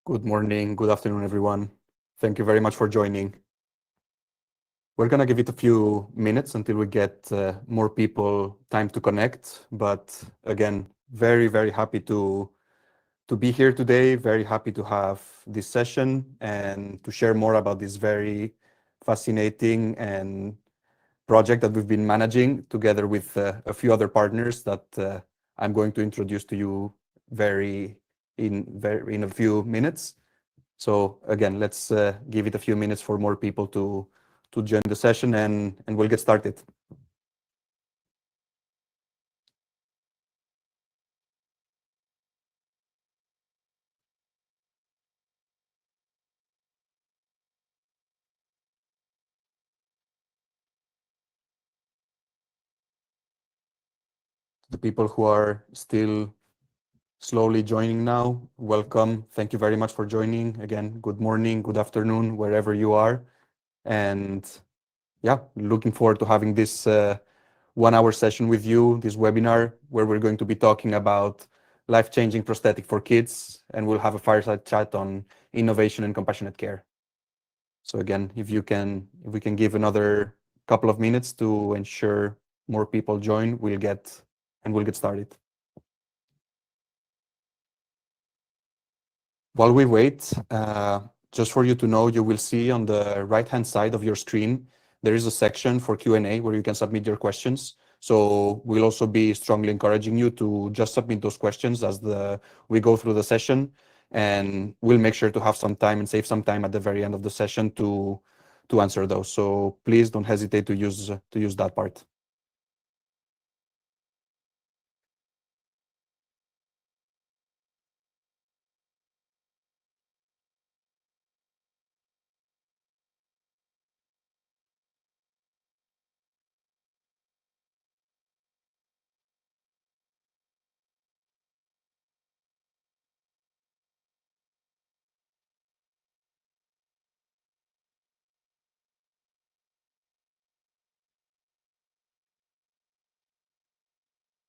Good morning, good afternoon, everyone. Thank you very much for joining. We're going to give it a few minutes until we get more people time to connect. But again, very happy to be here today. Very happy to have this session and to share more about this very fascinating and project that we've been managing together with a few other partners that I'm going to introduce to you in a few minutes. So again, let's give it a few minutes for more people to join the session, and we'll get started. The people who are still slowly joining now, welcome. Thank you very much for joining. Again, good morning, good afternoon, wherever you are. And yeah, looking forward to having this 1-hour session with you, this webinar, where we're going to be talking about life-changing prosthetic for kids, and we'll have a fireside chat on innovation and compassionate care. So again, if we can give another couple of minutes to ensure more people join, we'll get started. While we wait, just for you to know, you will see on the right-hand side of your screen, there is a section for Q&A where you can submit your questions. So we'll also be strongly encouraging you to just submit those questions as we go through the session, and we'll make sure to have some time and save some time at the very end of the session to answer those. So please don't hesitate to use that part.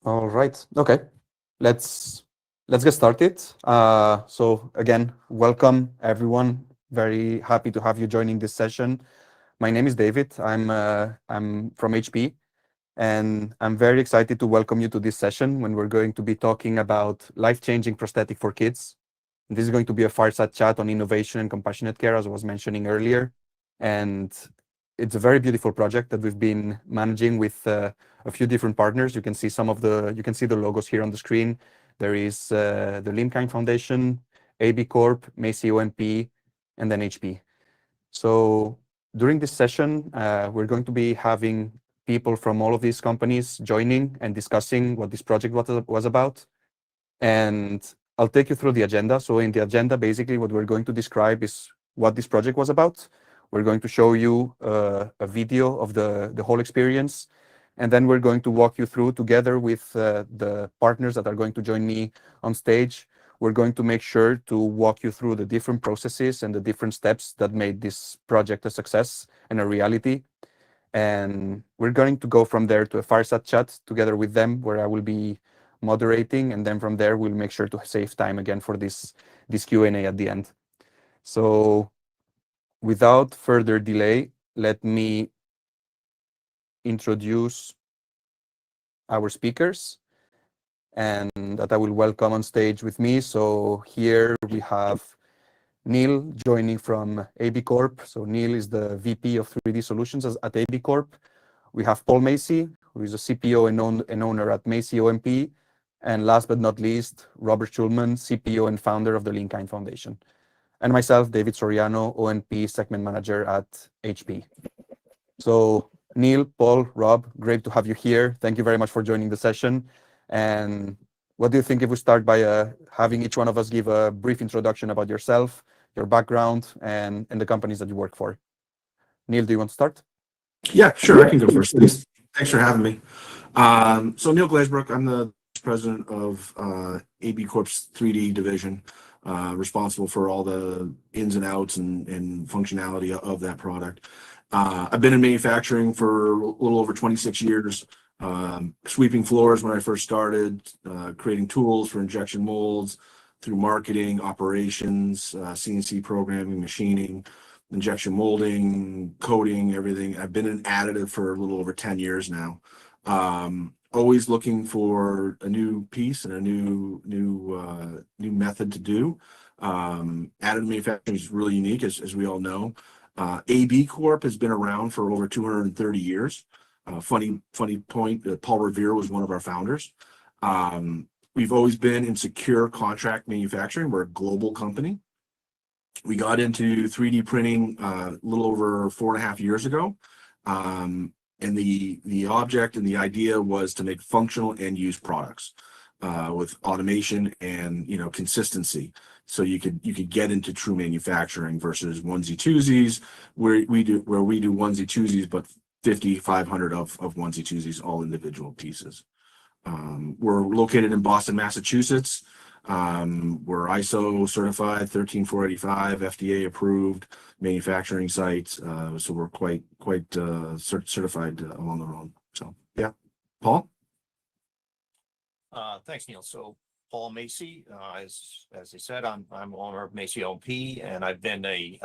All right. Okay. Let's get started. So again, welcome everyone. Very happy to have you joining this session. My name is David. I'm from HP, and I'm very excited to welcome you to this session when we're going to be talking about life-changing prosthetic for kids. This is going to be a fireside chat on innovation and compassionate care, as I was mentioning earlier. And it's a very beautiful project that we've been managing with a few different partners. You can see the logos here on the screen. There is the Limkine Foundation, ABCorp, Macy O&P, and then HP. So during this session, we're going to be having people from all of these companies joining and discussing what this project was about. And I'll take you through the agenda. So in the agenda, basically what we're going to describe is what this project was about. We're going to show you a video of the whole experience. And then we're going to walk you through, together with the partners that are going to join me on stage. We're going to make sure to walk you through the different processes and the different steps that made this project a success and a reality. And we're going to go from there to a fireside chat together with them, where I will be moderating, and then from there we'll make sure to save time again for this Q&A at the end. So without further delay, let me introduce our speakers and that I will welcome on stage with me. So here we have Neil joining from ABCorp. So Neil is the VP of 3D Solutions at ABCorp. We have Paul Macy, who is a CPO and owner at Macy O&P. And last but not least, Robert Schulman, CPO and founder of the Limkine Foundation. And myself, David Soriano, O&P segment manager at HP. So Neil, Paul, Rob, great to have you here. Thank you very much for joining the session. And what do you think if we start by having each one of us give a brief introduction about yourself, your background, and the companies that you work for? Neil, do you want to start? Yeah, sure. I can go first. Thanks for having me. So Neil Glazebrook, I'm the president of ABCorp's 3D division, responsible for all the ins and outs and functionality of that product. I've been in manufacturing for a little over 26 years, sweeping floors when I first started, creating tools for injection molds, through marketing, operations, CNC programming, machining, injection molding, coating, everything. I've been in additive for a little over 10 years now. Always looking for a new piece and a new method to do. Additive manufacturing is really unique, as we all know. ABCorp has been around for over 230 years. Funny point, Paul Revere was one of our founders. We've always been in secure contract manufacturing. We're a global company. We got into 3D printing a little over 4.5 years ago. And the object and the idea was to make functional and use products with automation and consistency. So you could get into true manufacturing versus onesie twosies, where we do onesie twosies, but 500 of onesie twosies, all individual pieces. We're located in Boston, Massachusetts. We're ISO certified, 13485, FDA approved manufacturing sites. So we're quite certified along the road. So yeah, Paul. Thanks, Neil. So Paul Macy, as he said, I'm owner of Macy O&P, and I've been a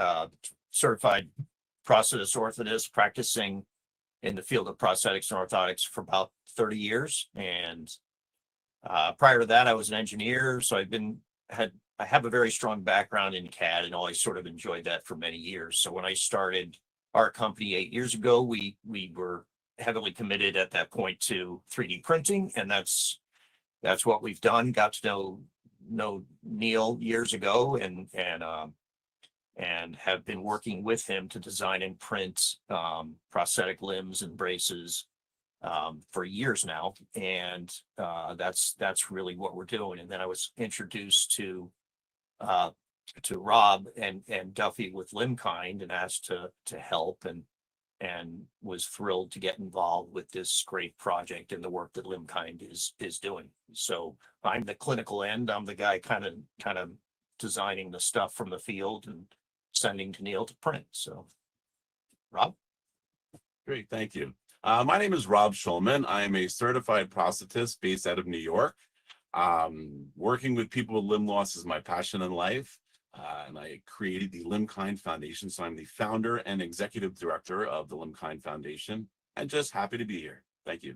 certified prosthetist orthotist practicing in the field of prosthetics and orthotics for about 30 years. And prior to that, I was an engineer, so I have a very strong background in CAD and always sort of enjoyed that for many years. So when I started our company 8 years ago, we were heavily committed at that point to 3D printing, and that's what we've done. Got to know Neil years ago, and have been working with him to design and print prosthetic limbs and braces for years now. And that's really what we're doing. And then I was introduced to Rob and Duffy with LimbKind and asked to help, and was thrilled to get involved with this great project and the work that LimbKind is doing. So I'm the clinical end. I'm the guy kind of designing the stuff from the field and sending to Neil to print. So Rob. Great, thank you. My name is Rob Schulman. I am a certified prosthetist based out of New York. Working with people with limb loss is my passion in life. And I created the LimbKind Foundation. So I'm the founder and executive director of the LimbKind Foundation, and just happy to be here. Thank you.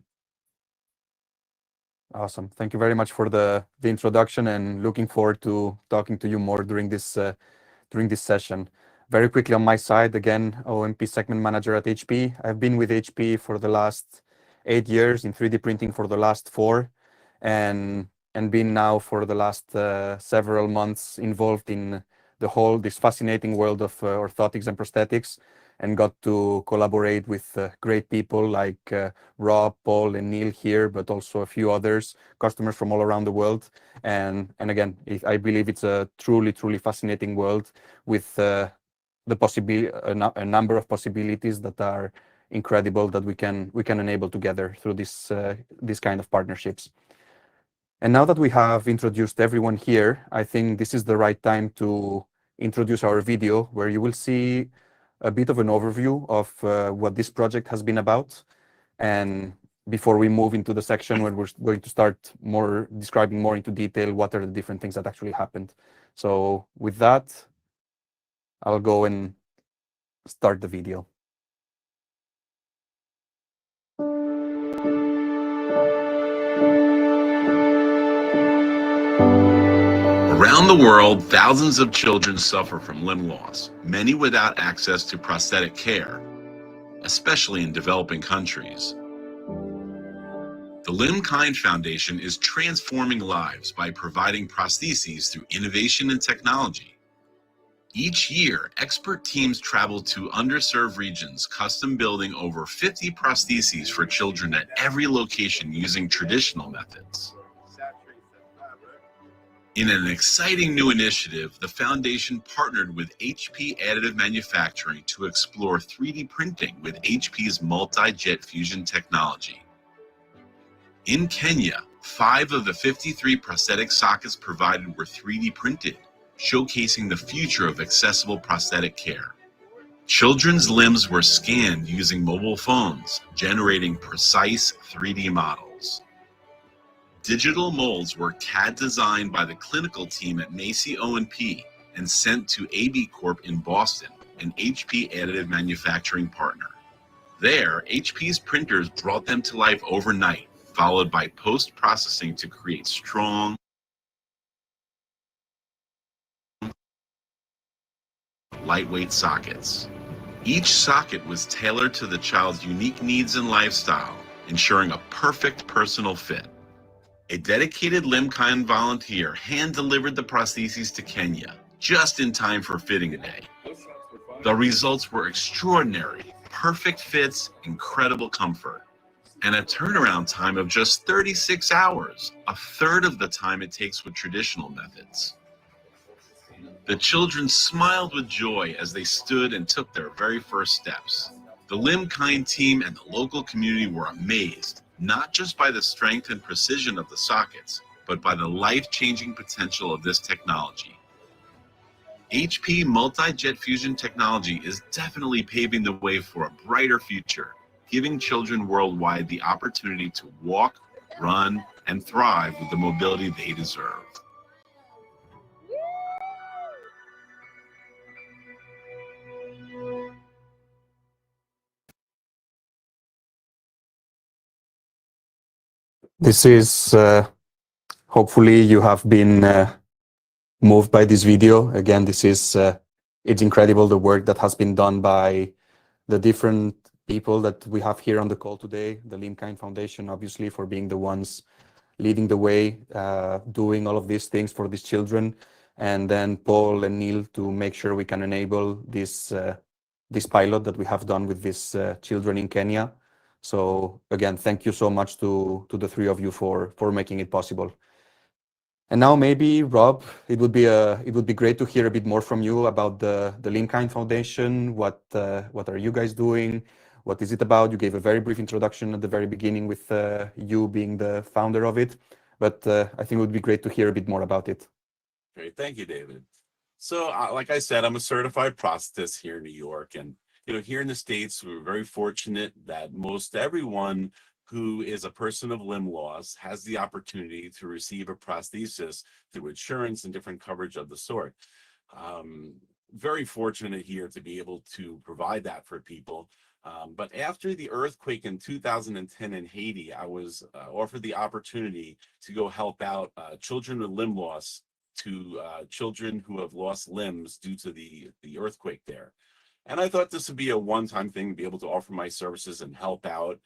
Awesome. Thank you very much for the introduction, and looking forward to talking to you more during this session. Very quickly on my side, again, O&P segment manager at HP. I've been with HP for the last 8 years, in 3D printing for the last 4, and been now for the last several months involved in this fascinating world of orthotics and prosthetics, and got to collaborate with great people like Rob, Paul, and Neil here, but also a few others, customers from all around the world. And again, I believe it's a truly fascinating world with a number of possibilities that are incredible that we can enable together through this kind of partnerships. And now that we have introduced everyone here, I think this is the right time to introduce our video, where you will see a bit of an overview of what this project has been about. And before we move into the section where we're going to start describing more into detail what are the different things that actually happened. So with that, I'll go and start the video. Around the world, thousands of children suffer from limb loss, many without access to prosthetic care, especially in developing countries. The LimbKind Foundation is transforming lives by providing prostheses through innovation and technology. Each year, expert teams travel to underserved regions, custom building over 50 prostheses for children at every location using traditional methods. In an exciting new initiative, the foundation partnered with HP Additive Manufacturing to explore 3D printing with HP's multi-jet fusion technology. In Kenya, 5 of the 53 prosthetic sockets provided were 3D printed, showcasing the future of accessible prosthetic care. Children's limbs were scanned using mobile phones, generating precise 3D models. Digital molds were CAD designed by the clinical team at Macy O&P and sent to ABCorp in Boston, an HP additive manufacturing partner. There, HP's printers brought them to life overnight, followed by post-processing to create strong, lightweight sockets. Each socket was tailored to the child's unique needs and lifestyle, ensuring a perfect personal fit. A dedicated Limkind volunteer hand-delivered the prostheses to Kenya, just in time for fitting day. The results were extraordinary, perfect fits, incredible comfort, and a turnaround time of just 36 hours, a third of the time it takes with traditional methods. The children smiled with joy as they stood and took their very first steps. The Limkind team and the local community were amazed, not just by the strength and precision of the sockets, but by the life-changing potential of this technology. HP multi-jet fusion technology is definitely paving the way for a brighter future, giving children worldwide the opportunity to walk, run, and thrive with the mobility they deserve. This is hopefully you have been moved by this video. Again, this is it's incredible the work that has been done by the different people that we have here on the call today. The Limkind Foundation, obviously, for being the ones leading the way, doing all of these things for these children, and then Paul and Neil to make sure we can enable this this pilot that we have done with these children in Kenya. So again, thank you so much to the three of you for making it possible. And now maybe Rob, it would be great to hear a bit more from you about the Limkind Foundation. What are you guys doing? What is it about? You gave a very brief introduction at the very beginning with you being the founder of it, but I think it would be great to hear a bit more about it. Great, thank you, David. So, like I said, I'm a certified prosthetist here in New York, and here in the States, we're very fortunate that most everyone who is a person of limb loss has the opportunity to receive a prosthesis through insurance and different coverage of the sort. Very fortunate here to be able to provide that for people. But after the earthquake in 2010 in Haiti, I was offered the opportunity to go help out children with limb loss to children who have lost limbs due to the earthquake there. And I thought this would be a one-time thing to be able to offer my services and help out.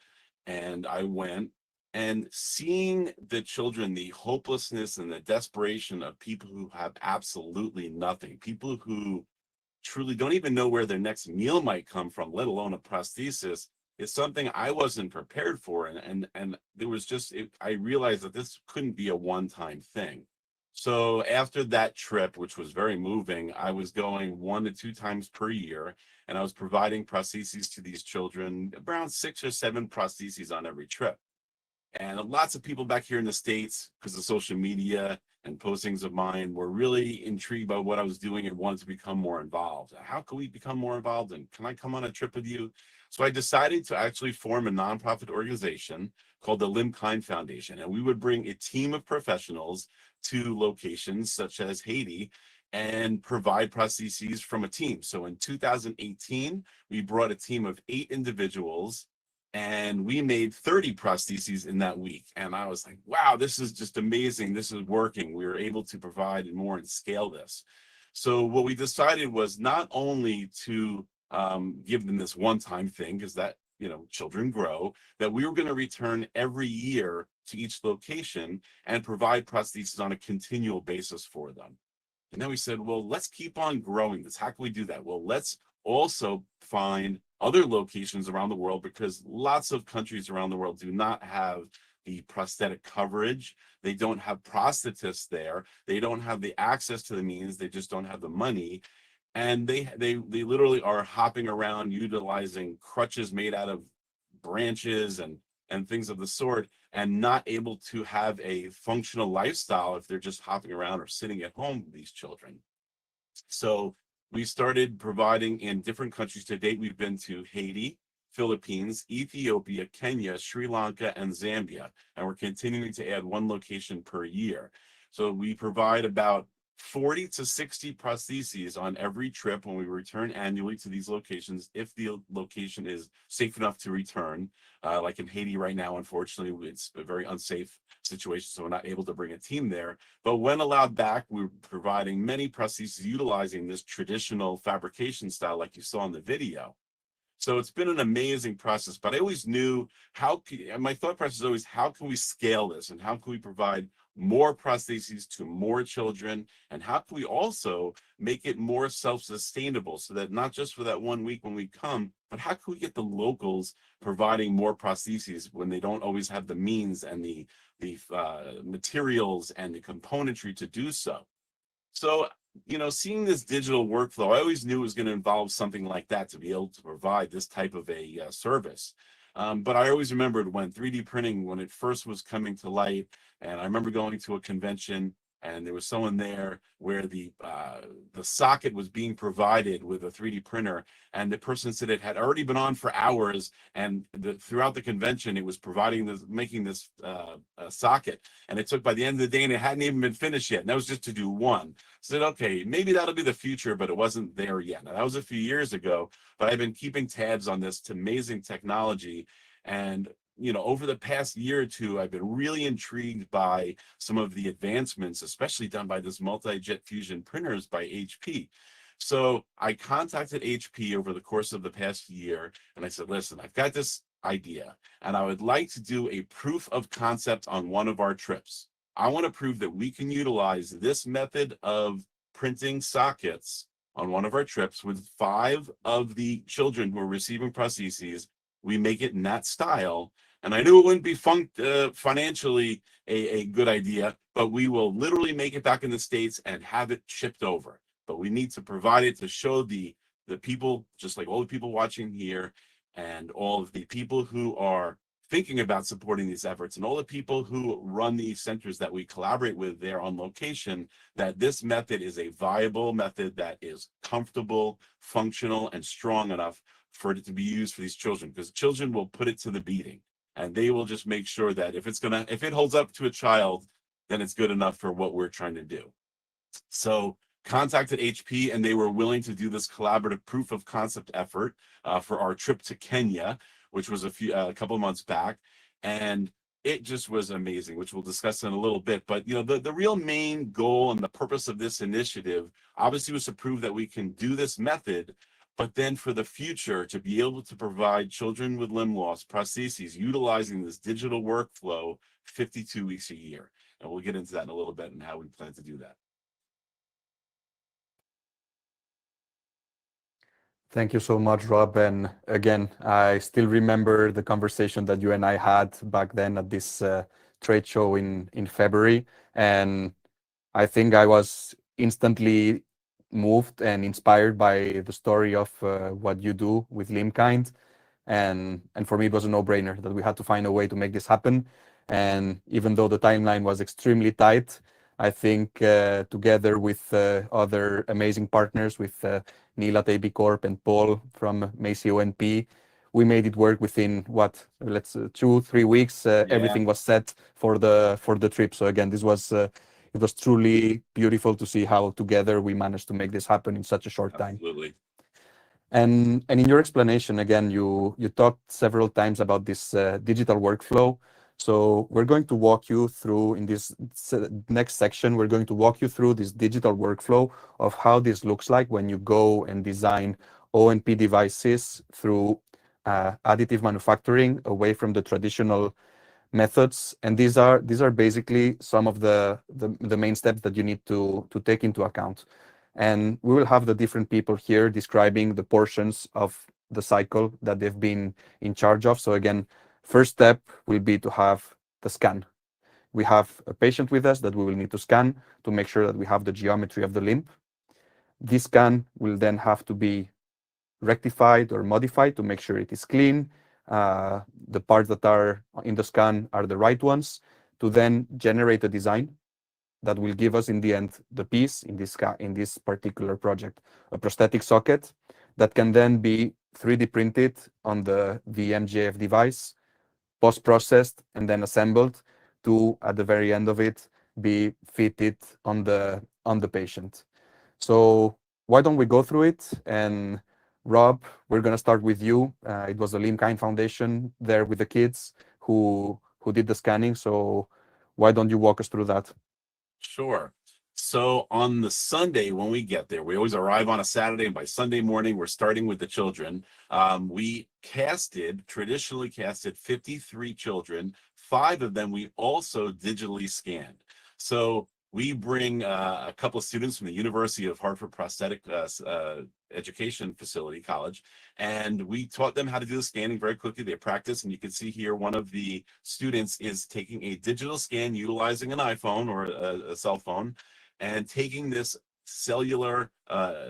And I went, and seeing the children, the hopelessness and the desperation of people who have absolutely nothing, people who truly don't even know where their next meal might come from, let alone a prosthesis, is something I wasn't prepared for. And there was just, I realized that this couldn't be a one-time thing. So after that trip, which was very moving, I was going 1 to 2 times per year, and I was providing prostheses to these children, around 6 or 7 prostheses on every trip. And lots of people back here in the States, because of social media and postings of mine, were really intrigued by what I was doing and wanted to become more involved. How can we become more involved? And can I come on a trip with you? So I decided to actually form a nonprofit organization called the Limkind Foundation. And we would bring a team of professionals to locations such as Haiti and provide prostheses from a team. So in 2018, we brought a team of 8 individuals, and we made 30 prostheses in that week. And I was like, wow, this is just amazing. This is working. We were able to provide more and scale this. So what we decided was not only to give them this one-time thing, because that, children grow, that we were going to return every year to each location and provide prostheses on a continual basis for them. And then we said, well, let's keep on growing this. How can we do that? Well, let's also find other locations around the world, because lots of countries around the world do not have the prosthetic coverage. They don't have prosthetists there. They don't have the access to the means. They just don't have the money. And they literally are hopping around utilizing crutches made out of branches and things of the sort, and not able to have a functional lifestyle if they're just hopping around or sitting at home with these children. So we started providing in different countries. To date, we've been to Haiti, Philippines, Ethiopia, Kenya, Sri Lanka, and Zambia. And we're continuing to add one location per year. So we provide about 40 to 60 prostheses on every trip when we return annually to these locations, if the location is safe enough to return. Like in Haiti right now, unfortunately, it's a very unsafe situation, so we're not able to bring a team there. But when allowed back, we're providing many prostheses utilizing this traditional fabrication style like you saw in the video. So it's been an amazing process, but I always knew my thought process is always, how can we scale this and how can we provide more prostheses to more children? And how can we also make it more self-sustainable so that not just for that 1 week when we come, but how can we get the locals providing more prostheses when they don't always have the means and the materials and the componentry to do so? So, seeing this digital workflow, I always knew it was going to involve something like that to be able to provide this type of a service. But I always remembered when 3D printing, when it first was coming to light, and I remember going to a convention and there was someone there where the socket was being provided with a 3D printer, and the person said it had already been on for hours, and throughout the convention it was making this socket, and it took by the end of the day and it hadn't even been finished yet, and that was just to do one. So I said, okay, maybe that'll be the future, but it wasn't there yet. Now, that was a few years ago, but I've been keeping tabs on this amazing technology. And over the past year or two, I've been really intrigued by some of the advancements, especially done by this multi-jet fusion printers by HP. So I contacted HP over the course of the past year, and I said, listen, I've got this idea, and I would like to do a proof of concept on one of our trips. I want to prove that we can utilize this method of printing sockets on one of our trips with 5 of the children who are receiving prostheses. We make it in that style. And I knew it wouldn't be financially a good idea, but we will literally make it back in the States and have it shipped over. But we need to provide it to show the people, just like all the people watching here, and all of the people who are thinking about supporting these efforts, and all the people who run these centers that we collaborate with there on location, that this method is a viable method that is comfortable, functional, and strong enough for it to be used for these children, because children will put it to the beating. And they will just make sure that if it holds up to a child, then it's good enough for what we're trying to do. So contacted HP, and they were willing to do this collaborative proof of concept effort for our trip to Kenya, which was a couple of months back. And it just was amazing, which we'll discuss in a little bit. But the real main goal and the purpose of this initiative obviously was to prove that we can do this method, but then for the future, to be able to provide children with limb loss prostheses utilizing this digital workflow 52 weeks a year. And we'll get into that in a little bit and how we plan to do that. Thank you so much, Rob. And again, I still remember the conversation that you and I had back then at this trade show in February. And I think I was instantly moved and inspired by the story of what you do with LimbKind. And for me, it was a no-brainer that we had to find a way to make this happen. And even though the timeline was extremely tight, I think together with other amazing partners, with Neil at ABCorp and Paul from Macy O&P, we made it work within 2-3 weeks. Everything was set for the trip. So again, this was it was truly beautiful to see how together we managed to make this happen in such a short time. Absolutely. And in your explanation, again, you talked several times about this digital workflow. So we're going to walk you through, in this next section, we're going to walk you through this digital workflow of how this looks like when you go and design O&P devices through additive manufacturing, away from the traditional methods. And these are basically some of the main steps that you need to take into account. And we will have the different people here describing the portions of the cycle that they've been in charge of. So again, first step will be to have the scan. We have a patient with us that we will need to scan to make sure that we have the geometry of the limb. This scan will then have to be rectified or modified to make sure it is clean. The parts that are in the scan are the right ones, to then generate a design that will give us in the end the piece in this particular project, a prosthetic socket that can then be 3D printed on the VMJF device, post-processed, and then assembled to, at the very end of it, be fitted on the patient. So why don't we go through it? And Rob, we're going to start with you. It was the Limkine Foundation there with the kids who did the scanning. So why don't you walk us through that? Sure. So on the Sunday when we get there, we always arrive on a Saturday, and by Sunday morning, we're starting with the children. We traditionally casted 53 children. 5 of them we also digitally scanned. So we bring a couple of students from the University of Hartford Prosthetic Education Facility College, and we taught them how to do the scanning very quickly. They practiced, and you can see here one of the students is taking a digital scan utilizing an iPhone or a cell phone, and taking this cellular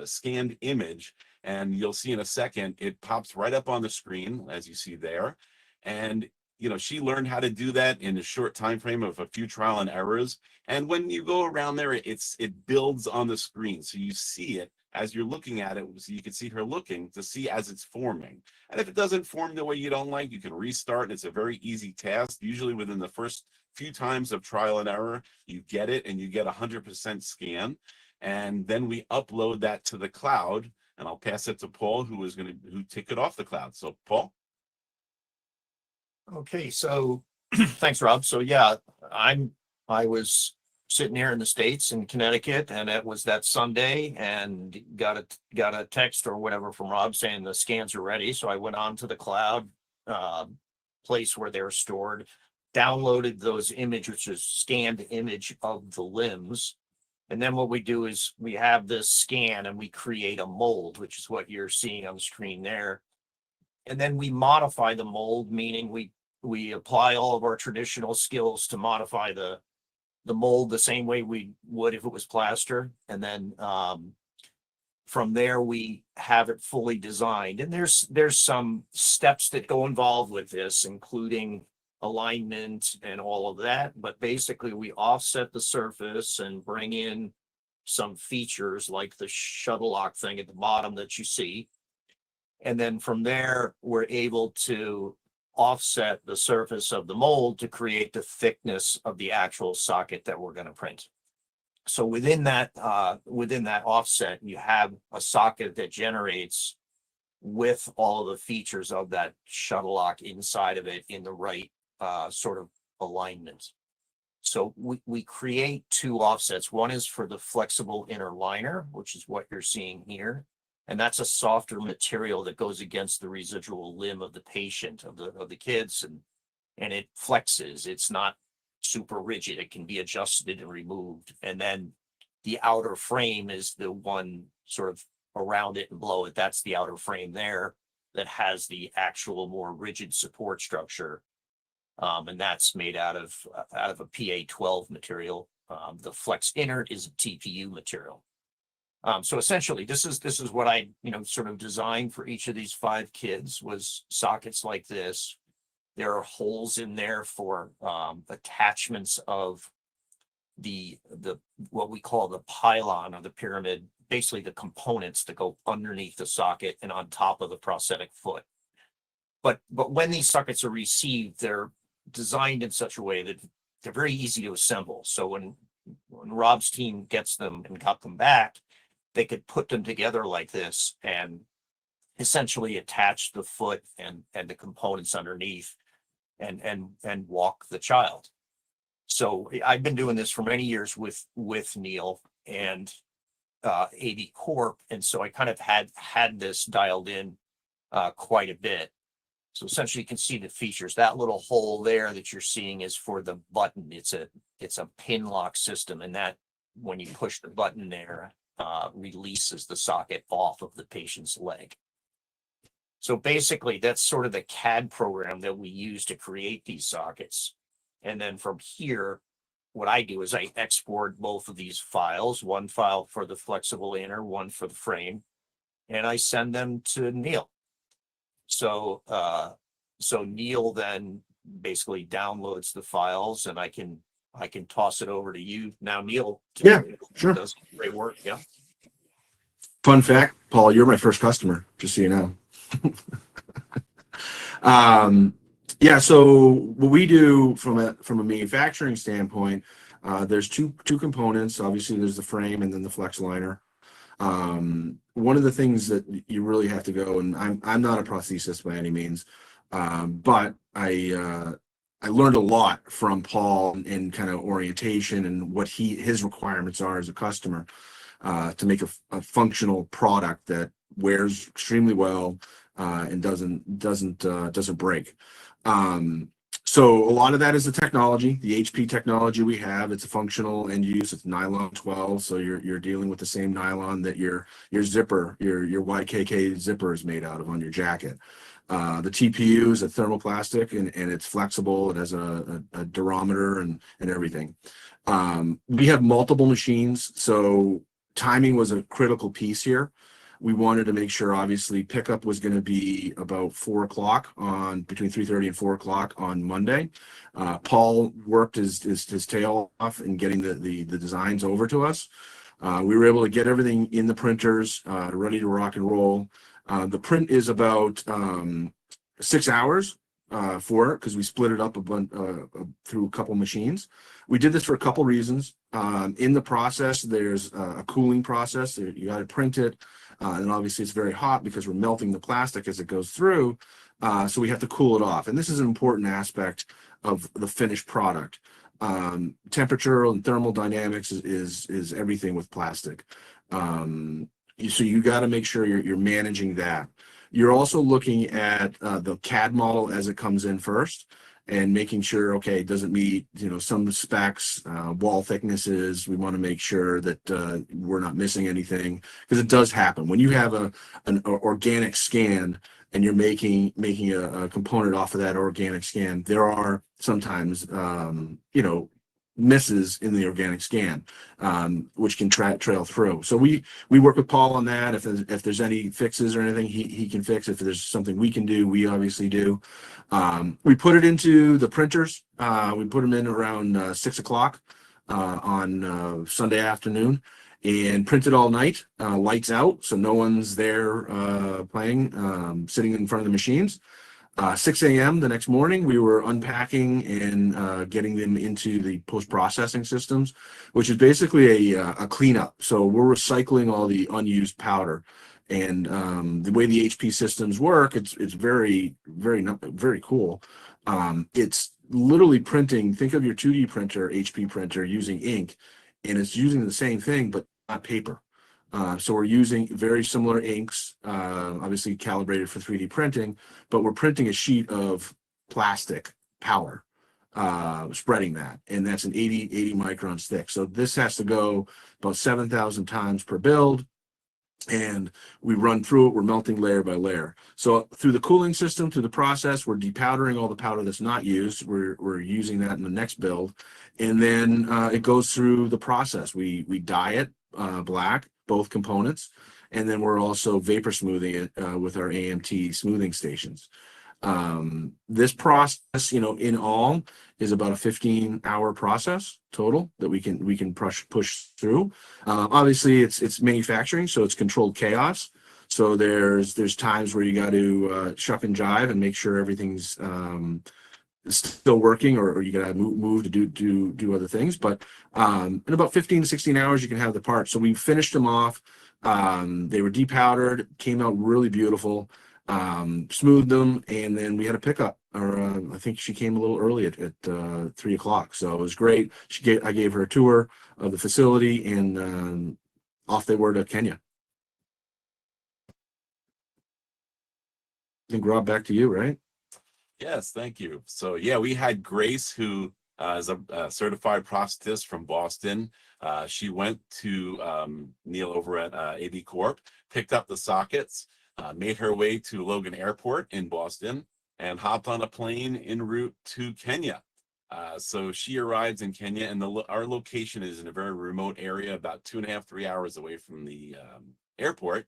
scanned image, and you'll see in a second, it pops right up on the screen, as you see there. And she learned how to do that in a short time frame of a few trial and errors. And when you go around there, it builds on the screen. So you see it as you're looking at it. So you can see her looking to see as it's forming. And if it doesn't form the way you don't like, you can restart. And it's a very easy task. Usually within the first few times of trial and error, you get it and you get 100% scan. And then we upload that to the cloud. And I'll pass it to Paul, who take it off the cloud. So Paul. Okay, so thanks, Rob. So yeah, I was sitting here in the States in Connecticut, and it was that Sunday, and got a text or whatever from Rob saying the scans are ready. So I went on to the cloud place where they're stored, downloaded those images, which is scanned image of the limbs. And then what we do is we have this scan and we create a mold, which is what you're seeing on the screen there. And then we modify the mold, meaning we apply all of our traditional skills to modify the mold the same way we would if it was plaster. And then from there, we have it fully designed. And there's some steps that go involved with this, including alignment and all of that. But basically, we offset the surface and bring in some features like the shuttle lock thing at the bottom that you see. And then from there, we're able to offset the surface of the mold to create the thickness of the actual socket that we're going to print. So within that offset, you have a socket that generates with all of the features of that shuttle lock inside of it in the right sort of alignment. So we create 2 offsets. One is for the flexible inner liner, which is what you're seeing here. And that's a softer material that goes against the residual limb of the patient, of the kids, and it flexes. It's not super rigid. It can be adjusted and removed. And then the outer frame is the one sort of around it and below it. That's the outer frame there that has the actual more rigid support structure. And that's made out of a PA12 material. The flex inner is a TPU material. So essentially, this is what I sort of designed for each of these 5 kids, was sockets like this. There are holes in there for attachments of the what we call the pylon of the pyramid, basically the components that go underneath the socket and on top of the prosthetic foot. But when these sockets are received, they're designed in such a way that they're very easy to assemble. So when Rob's team gets them and got them back, they could put them together like this and essentially attach the foot and the components underneath and walk the child. So I've been doing this for many years with Neil and ABCorp, and so I kind of had this dialed in quite a bit. So essentially, you can see the features. That little hole there that you're seeing is for the button. It's a pin lock system, and that when you push the button there, releases the socket off of the patient's leg. So basically, that's sort of the CAD program that we use to create these sockets. And then from here, what I do is I export both of these files, one file for the flexible inner, one for the frame, and I send them to Neil. So Neil then basically downloads the files, and I can toss it over to you now. Neil, Yeah, sure. Does great work. Yeah. Fun fact, Paul, you're my first customer, just so you know. Yeah, so what we do from a manufacturing standpoint, there's two components. Obviously, there's the frame and then the flex liner. One of the things that you really have to go, and I'm not a prosthesist by any means, but I learned a lot from Paul in kind of orientation and what his requirements are as a customer, to make a functional product that wears extremely well, and doesn't break. So a lot of that is the technology, the HP technology we have. It's a functional end use. It's nylon 12, so you're dealing with the same nylon that your zipper, your YKK zipper is made out of on your jacket. The TPU is a thermoplastic, and it's flexible. It has a durometer and everything. We have multiple machines, so timing was a critical piece here. We wanted to make sure, obviously, pickup was going to be about 4 o'clock on between 3:30 and 4 o'clock on Monday. Paul worked his tail off in getting the designs over to us. We were able to get everything in the printers, ready to rock and roll. The print is about 6 hours for it, because we split it up through a couple machines. We did this for a couple reasons. In the process, there's a cooling process. You got to print it. And obviously it's very hot because we're melting the plastic as it goes through. So we have to cool it off. And this is an important aspect of the finished product. Temperature and thermal dynamics is everything with plastic. So you got to make sure you're managing that. You're also looking at the CAD model as it comes in first, and making sure, okay, does it meet, some specs, wall thicknesses. We want to make sure that we're not missing anything, because it does happen when you have an organic scan and you're making a component off of that organic scan. There are sometimes misses in the organic scan, which can trail through. So we work with Paul on that. If there's any fixes or anything, he can fix. If there's something we can do, we obviously do. We put it into the printers. We put them in around 6 o'clock on Sunday afternoon, and printed all night, lights out, so no one's there playing, sitting in front of the machines. 6 a.m. the next morning, we were unpacking and getting them into the post-processing systems, which is basically a cleanup. So we're recycling all the unused powder. And the way the HP systems work, it's very, very, very cool. It's literally printing. Think of your 2D printer, HP printer, using ink, and it's using the same thing, but not paper. So we're using very similar inks, obviously calibrated for 3D printing, but we're printing a sheet of plastic powder, spreading that, and that's an 80 microns thick. So this has to go about 7,000 times per build, and we run through it. We're melting layer by layer. So through the cooling system, through the process, we're depowdering all the powder that's not used. We're using that in the next build, and then it goes through the process. We dye it black, both components, and then we're also vapor smoothing it with our AMT smoothing stations. This process, in all, is about a 15-hour process total that we can push through. Obviously, it's manufacturing, so it's controlled chaos. So there's times where you got to shuck and jive and make sure everything's still working, or you gotta move to do other things. But in about 15 to 16 hours, you can have the part. So we finished them off. They were depowdered, came out really beautiful. Smoothed them, and then we had a pickup. Or I think she came a little early at 3 o'clock, so it was great. I gave her a tour of the facility, and off they were to Kenya. I think, Rob, back to you, right? Yes, thank you. So yeah, we had Grace, who is a certified prosthetist from Boston. She went to Neil over at ABCorp, picked up the sockets, made her way to Logan Airport in Boston, and hopped on a plane en route to Kenya. So she arrives in Kenya, and our location is in a very remote area, about 2.5, 3 hours away from the airport.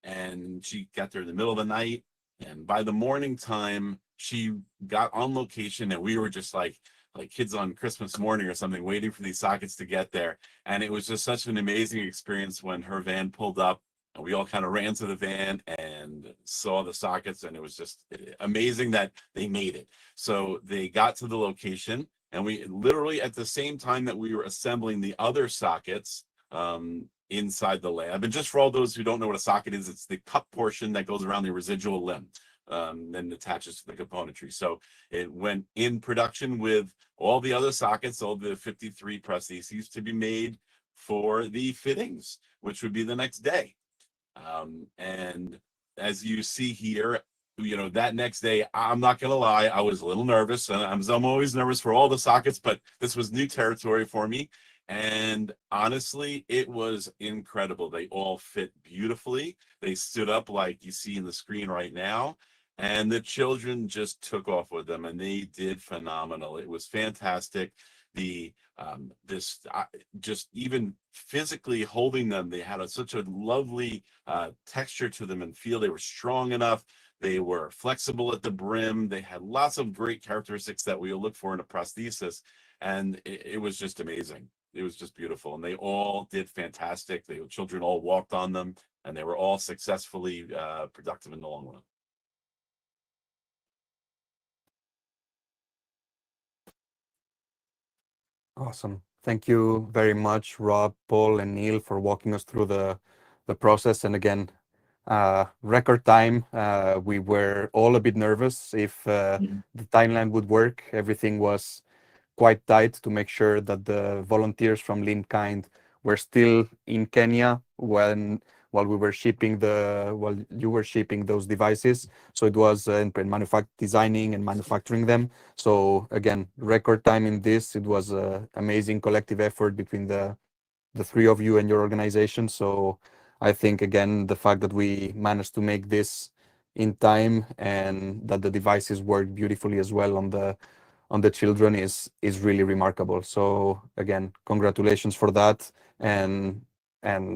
And she got there in the middle of the night, and by the morning time, she got on location, and we were just like kids on Christmas morning or something, waiting for these sockets to get there. And it was just such an amazing experience when her van pulled up And we all kind of ran to the van and saw the sockets, and it was just amazing that they made it. So they got to the location, and we literally at the same time that we were assembling the other sockets inside the lab. And just for all those who don't know what a socket is, it's the cup portion that goes around the residual limb, then attaches to the componentry. So it went in production with all the other sockets, all the 53 prostheses to be made for the fittings, which would be the next day. And as you see here, that next day, I'm not going to lie, I was a little nervous, and I'm always nervous for all the sockets, but this was new territory for me. And honestly, it was incredible. They all fit beautifully. They stood up like you see in the screen right now. And the children just took off with them, and they did phenomenal. It was fantastic. Just even physically holding them, they had such a lovely texture to them and feel. They were strong enough. They were flexible at the brim. They had lots of great characteristics that we look for in a prosthesis, and it was just amazing. It was just beautiful, and they all did fantastic. The children all walked on them, and they were all successfully productive in the long run. Awesome. Thank you very much, Rob, Paul, and Neil, for walking us through the process. And again, record time. We were all a bit nervous if the timeline would work. Everything was quite tight to make sure that the volunteers from Lindkind were still in Kenya while you were shipping those devices. So it was designing and manufacturing them. So again, record time in this. It was an amazing collective effort between the three of you and your organization. So I think again, the fact that we managed to make this in time and that the devices work beautifully as well on the children is really remarkable. So again, congratulations for that. And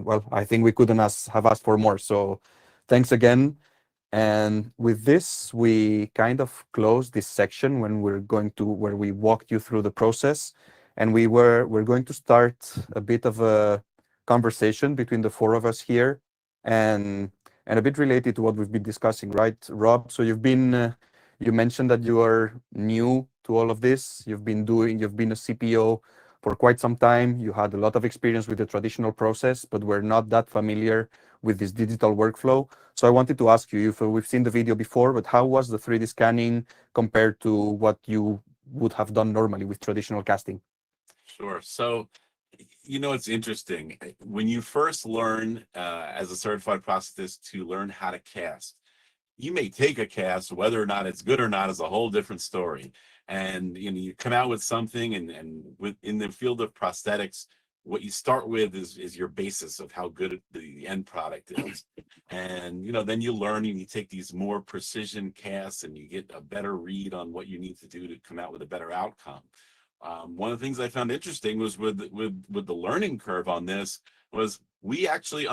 well, I think we couldn't have asked for more. So thanks again. And with this, we kind of close this section where we walked you through the process, and we're going to start a bit of a conversation between the four of us here, and a bit related to what we've been discussing, right, Rob? So you mentioned that you are new to all of this. You've been a CPO for quite some time. You had a lot of experience with the traditional process, but we're not that familiar with this digital workflow. So I wanted to ask you, if we've seen the video before, but how was the 3D scanning compared to what you would have done normally with traditional casting? Sure. So, it's interesting. When you first learn as a certified prosthetist to learn how to cast, you may take a cast, whether or not it's good or not is a whole different story. And you come out with something, and in the field of prosthetics, what you start with is your basis of how good the end product is. And then you learn, and you take these more precision casts, and you get a better read on what you need to do to come out with a better outcome. One of the things I found interesting was with the learning curve on this was we actually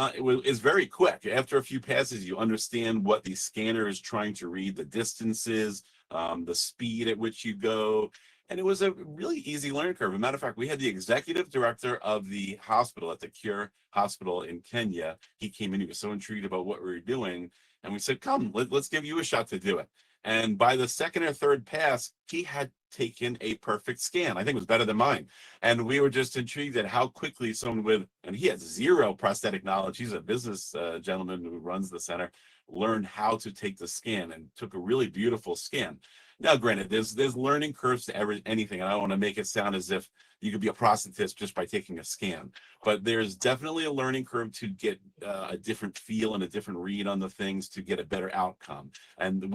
is very quick. After a few passes, you understand what the scanner is trying to read, the distances, the speed at which you go. And it was a really easy learning curve. As a matter of fact, we had the executive director of the hospital at the Cure Hospital in Kenya. He came in, he was so intrigued about what we were doing. And we said, come, let's give you a shot to do it. And by the second or third pass, he had taken a perfect scan. I think it was better than mine. And we were just intrigued at how quickly someone and he has zero prosthetic knowledge. He's a business gentleman who runs the center, learned how to take the scan and took a really beautiful scan. Now, granted, there's learning curves to anything. And I don't want to make it sound as if you could be a prosthetist just by taking a scan. But there's definitely a learning curve to get a different feel and a different read on the things to get a better outcome. And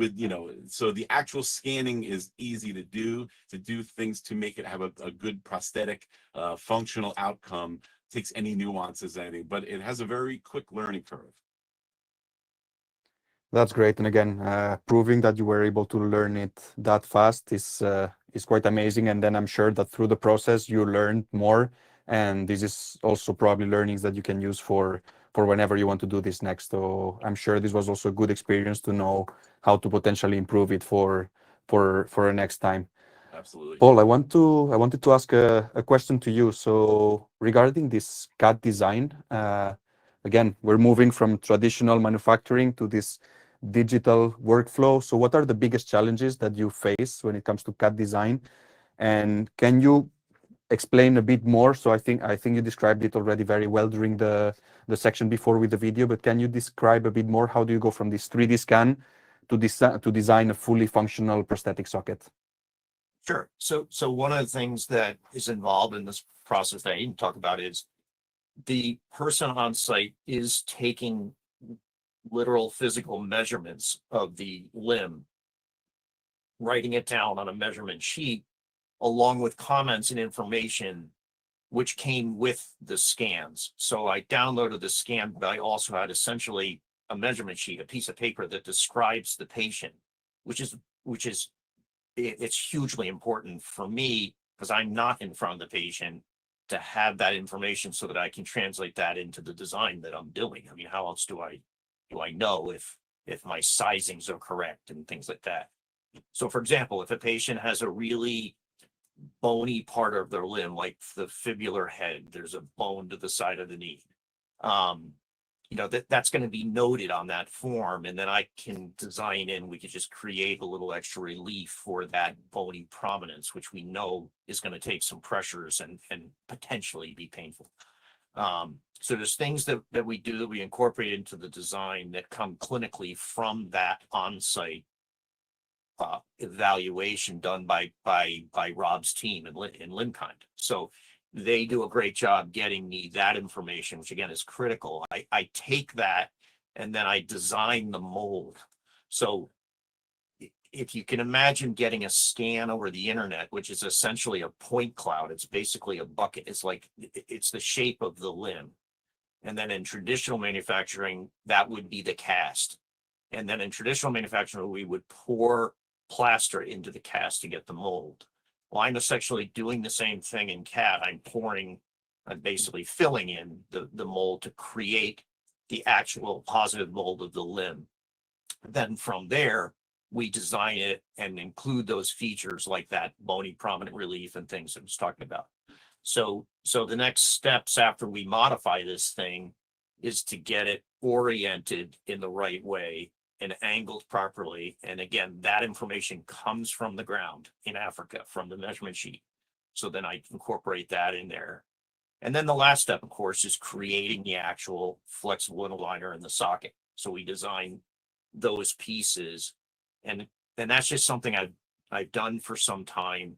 so the actual scanning is easy to do things to make it have a good prosthetic functional outcome. Takes any nuances, anything, but it has a very quick learning curve. That's great. And again, proving that you were able to learn it that fast is quite amazing. And then I'm sure that through the process, you learned more. And this is also probably learnings that you can use for whenever you want to do this next. So I'm sure this was also a good experience to know how to potentially improve it for a next time. Absolutely. Paul, I wanted to ask a question to you. So regarding this CAD design, again, we're moving from traditional manufacturing to this digital workflow. So what are the biggest challenges that you face when it comes to CAD design? And can you explain a bit more? So I think you described it already very well during the section before with the video, but can you describe a bit more? How do you go from this 3D scan to design a fully functional prosthetic socket? Sure. So one of the things that is involved in this process that I didn't talk about is the person on site is taking literal physical measurements of the limb, writing it down on a measurement sheet, along with comments and information which came with the scans. So I downloaded the scan, but I also had essentially a measurement sheet, a piece of paper that describes the patient, which is it's hugely important for me because I'm not in front of the patient to have that information so that I can translate that into the design that I'm doing. I mean, how else do I know if my sizings are correct and things like that? So for example, if a patient has a really bony part of their limb, like the fibular head, there's a bone to the side of the knee. That's going to be noted on that form, and then I can design in. We could just create a little extra relief for that bony prominence, which we know is going to take some pressures and potentially be painful. So there's things that we do that we incorporate into the design that come clinically from that on-site evaluation done by Rob's team in Limkind. So they do a great job getting me that information, which again is critical. I take that and then I design the mold. So if you can imagine getting a scan over the internet, which is essentially a point cloud, it's basically a bucket. It's the shape of the limb. And then in traditional manufacturing, that would be the cast. And then in traditional manufacturing, we would pour plaster into the cast to get the mold. Well, I'm essentially doing the same thing in CAD. I'm basically filling in the mold to create the actual positive mold of the limb. Then from there, we design it and include those features like that bony prominent relief and things I was talking about. So the next steps after we modify this thing is to get it oriented in the right way and angled properly. And again, that information comes from the ground in Africa, from the measurement sheet. So then I incorporate that in there. And then the last step, of course, is creating the actual flexible aligner in the socket. So we design those pieces, and that's just something I've done for some time.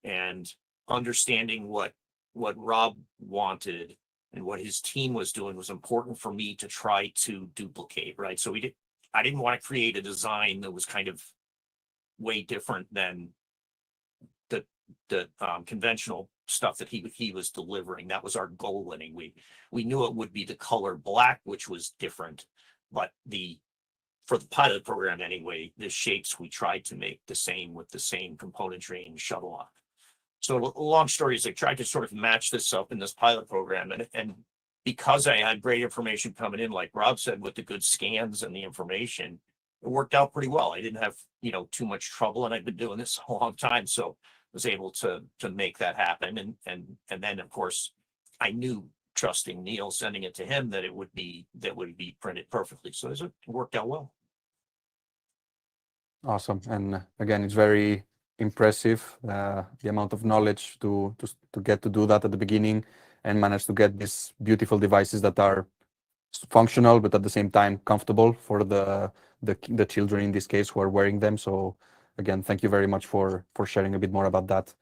And understanding what Rob wanted and what his team was doing was important for me to try to duplicate, right? So I didn't want to create a design that was kind of way different than the conventional stuff that he was delivering. That was our goal. And we knew it would be the color black, which was different, but for the pilot program anyway, the shapes we tried to make the same with the same componentry and shuttle off. So long story is I tried to sort of match this up in this pilot program, and because I had great information coming in, like Rob said, with the good scans and the information, it worked out pretty well. I didn't have too much trouble, and I've been doing this a long time, so I was able to make that happen. And then of course I knew, trusting Neil, sending it to him, that it would be printed perfectly. So it worked out well. Awesome. And again, it's very impressive, the amount of knowledge to get to do that at the beginning and manage to get these beautiful devices that are functional but at the same time comfortable for the children in this case who are wearing them. So again, thank you very much for sharing a bit more about that.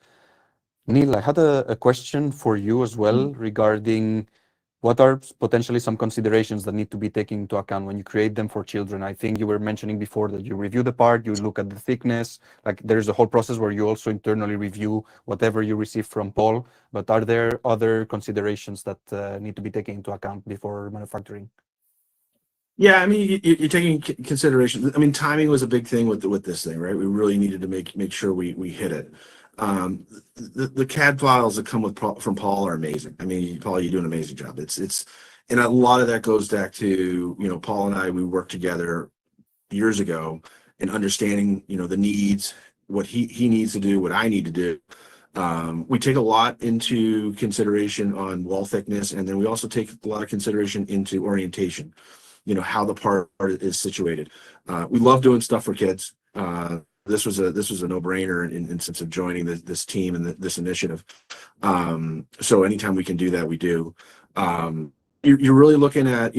Neil, I had a question for you as well regarding what are potentially some considerations that need to be taken into account when you create them for children. I think you were mentioning before that you review the part, you look at the thickness, like there's a whole process where you also internally review whatever you receive from Paul, but are there other considerations that need to be taken into account before manufacturing? Yeah, I mean, you're taking consideration. I mean, timing was a big thing with this thing, right? We really needed to make sure we hit it. The CAD files that come from Paul are amazing. I mean, Paul, you do an amazing job. And a lot of that goes back to, Paul and I, we worked together years ago in understanding, the needs, what he needs to do, what I need to do. We take a lot into consideration on wall thickness, and then we also take a lot of consideration into orientation, how the part is situated. We love doing stuff for kids. This was a no-brainer in sense of joining this team and this initiative. So anytime we can do that, we do. You're really looking at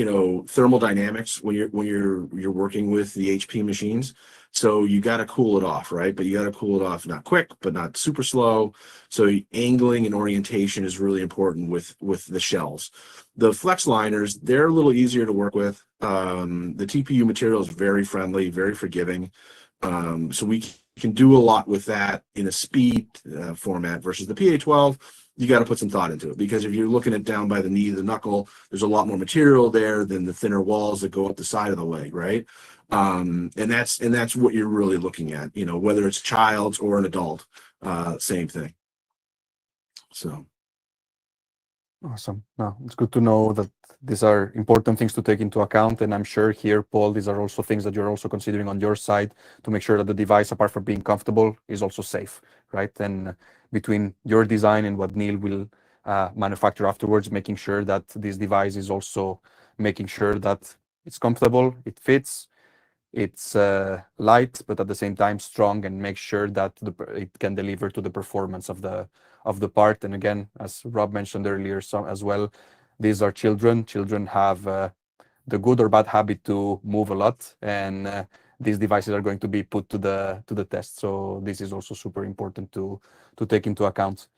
thermal dynamics when you're working with the HP machines. So you got to cool it off, right? But you got to cool it off not quick, but not super slow. So angling and orientation is really important with the shells. The flex liners, they're a little easier to work with. The TPU material is very friendly, very forgiving. So we can do a lot with that in a speed format versus the PA12. You got to put some thought into it, because if you're looking at down by the knee, the knuckle, there's a lot more material there than the thinner walls that go up the side of the leg, right? And that's what you're really looking at, whether it's child's or an adult, same thing. So. Awesome. No, it's good to know that these are important things to take into account. And I'm sure here, Paul, these are also things that you're also considering on your side to make sure that the device, apart from being comfortable, is also safe, right? And between your design and what Neil will manufacture afterwards, making sure that this device is also making sure that it's comfortable, it fits, it's light, but at the same time strong, and make sure that it can deliver to the performance of the part. And again, as Rob mentioned earlier, as well, these are children. Children have the good or bad habit to move a lot, and these devices are going to be put to the test. So this is also super important to take into account.